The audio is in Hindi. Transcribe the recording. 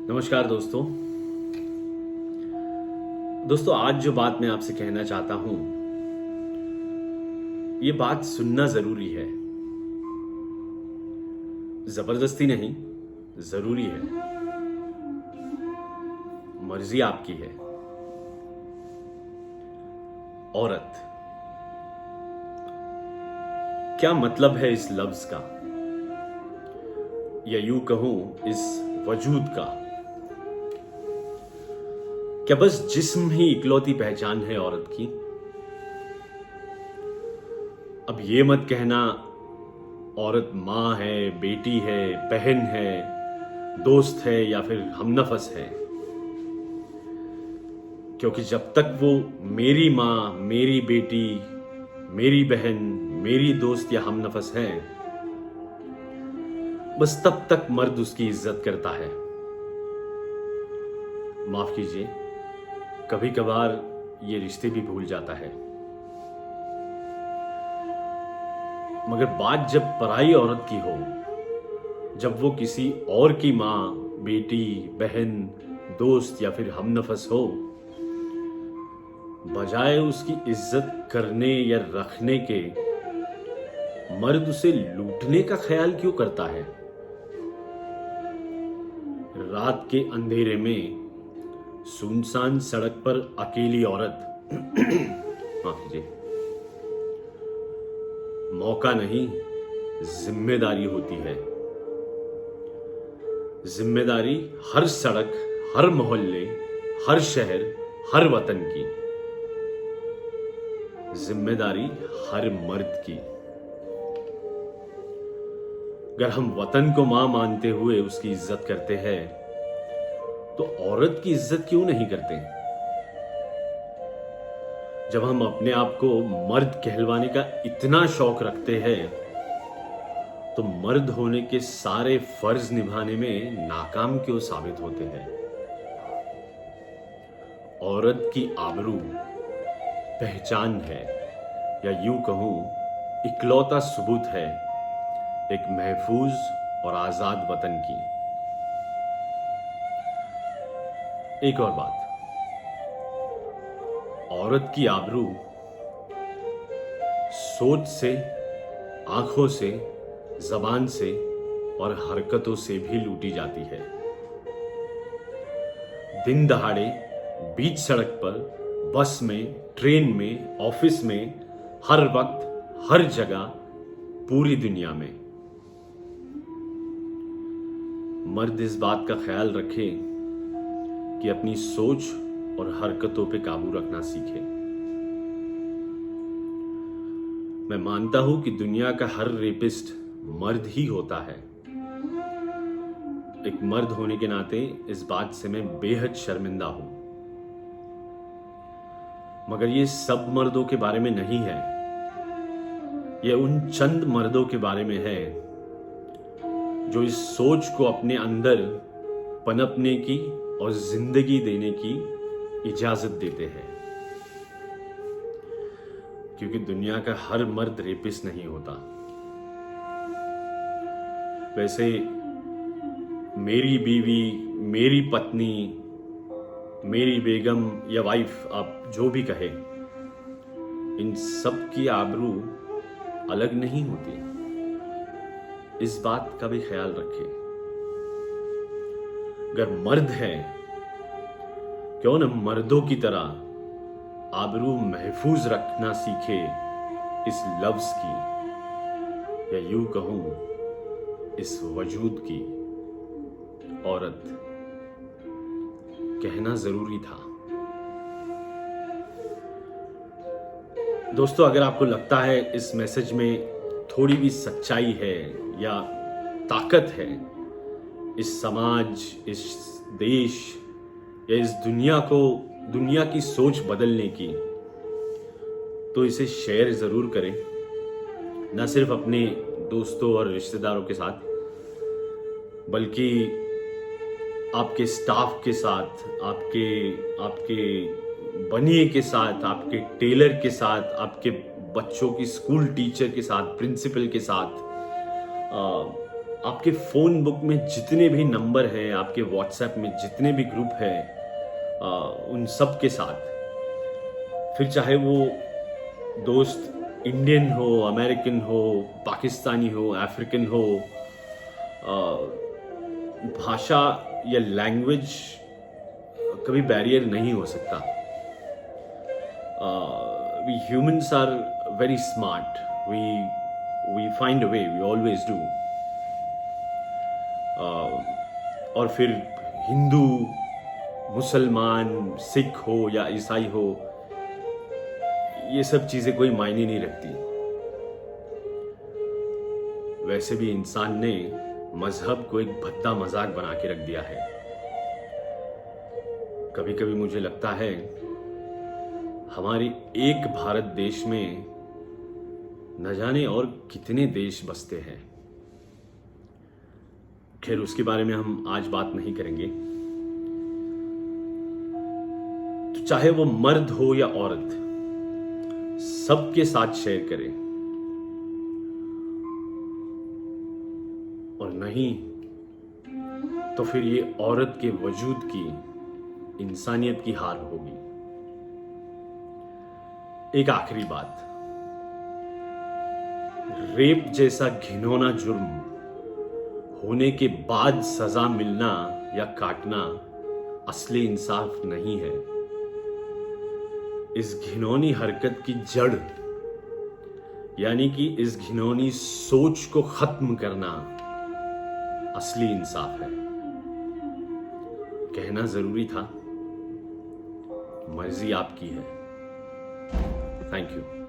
नमस्कार दोस्तों आज जो बात मैं आपसे कहना चाहता हूं, ये बात सुनना जरूरी है। जबरदस्ती नहीं, जरूरी है। मर्जी आपकी है। औरत, क्या मतलब है इस लफ्ज का, या यूं कहूं इस वजूद का? क्या बस जिस्म ही इकलौती पहचान है औरत की? अब ये मत कहना औरत मां है, बेटी है, बहन है, दोस्त है या फिर हमनफस है, क्योंकि जब तक वो मेरी मां, मेरी बेटी, मेरी बहन, मेरी दोस्त या हमनफस है, बस तब तक मर्द उसकी इज्जत करता है। माफ कीजिए, कभी कभार ये रिश्ते भी भूल जाता है। मगर बात जब पराई औरत की हो, जब वो किसी और की मां, बेटी, बहन, दोस्त या फिर हमनफस हो, बजाय उसकी इज्जत करने या रखने के, मर्द उसे लूटने का ख्याल क्यों करता है? रात के अंधेरे में सुनसान सड़क पर अकेली औरत माफ कीजिए, मौका नहीं, जिम्मेदारी होती है। जिम्मेदारी हर सड़क, हर मोहल्ले, हर शहर, हर वतन की। जिम्मेदारी हर मर्द की। अगर हम वतन को मां मानते हुए उसकी इज्जत करते हैं, तो औरत की इज्जत क्यों नहीं करते? जब हम अपने आप को मर्द कहलवाने का इतना शौक रखते हैं, तो मर्द होने के सारे फर्ज निभाने में नाकाम क्यों साबित होते हैं? औरत की आबरू पहचान है, या यूं कहूं इकलौता सबूत है एक महफूज और आजाद वतन की। एक और बात, औरत की आबरू सोच से, आंखों से, जबान से और हरकतों से भी लूटी जाती है। दिन दहाड़े, बीच सड़क पर, बस में, ट्रेन में, ऑफिस में, हर वक्त, हर जगह, पूरी दुनिया में। मर्द इस बात का ख्याल रखे कि अपनी सोच और हरकतों पे काबू रखना सीखे। मैं मानता हूं कि दुनिया का हर रेपिस्ट मर्द ही होता है। एक मर्द होने के नाते इस बात से मैं बेहद शर्मिंदा हूं। मगर ये सब मर्दों के बारे में नहीं है। ये उन चंद मर्दों के बारे में है जो इस सोच को अपने अंदर पनपने की और जिंदगी देने की इजाजत देते हैं। क्योंकि दुनिया का हर मर्द रेपिस्ट नहीं होता। वैसे मेरी बीवी, मेरी पत्नी, मेरी बेगम या वाइफ, आप जो भी कहे, इन सब की आबरू अलग नहीं होती। इस बात का भी ख्याल रखें। अगर मर्द है, क्यों न मर्दों की तरह आबरू महफूज रखना सीखे इस लफ्ज की, या यूं कहूं इस वजूद की। औरत कहना जरूरी था। दोस्तों, अगर आपको लगता है इस मैसेज में थोड़ी भी सच्चाई है या ताकत है इस समाज, इस देश या इस दुनिया की सोच बदलने की, तो इसे शेयर जरूर करें। न सिर्फ अपने दोस्तों और रिश्तेदारों के साथ, बल्कि आपके स्टाफ के साथ, आपके बनिए के साथ, आपके टेलर के साथ, आपके बच्चों की स्कूल टीचर के साथ, प्रिंसिपल के साथ, आपके फ़ोन बुक में जितने भी नंबर हैं, आपके व्हाट्सएप में जितने भी ग्रुप हैं, उन सब के साथ, फिर चाहे वो दोस्त इंडियन हो, अमेरिकन हो, पाकिस्तानी हो, अफ्रीकन हो, भाषा या लैंग्वेज कभी बैरियर नहीं हो सकता. We humans are very smart. We find a way, we always do. और फिर हिंदू, मुसलमान, सिख हो या ईसाई हो, ये सब चीजें कोई मायने नहीं रखती. वैसे भी इंसान ने मजहब को एक भद्दा मजाक बना के रख दिया है. कभी कभी मुझे लगता है हमारी एक भारत देश में न जाने और कितने देश बसते हैं. खैर, उसके बारे में हम आज बात नहीं करेंगे. तो चाहे वो मर्द हो या औरत, सबके साथ शेयर करें. और नहीं तो फिर ये औरत के वजूद की, इंसानियत की हार होगी. एक आखिरी बात, रेप जैसा घिनौना जुर्म होने के बाद सजा मिलना या काटना असली इंसाफ नहीं है. इस घिनौनी हरकत की जड़, यानी कि इस घिनौनी सोच को खत्म करना असली इंसाफ है. कहना जरूरी था. मर्जी आपकी है. Thank you.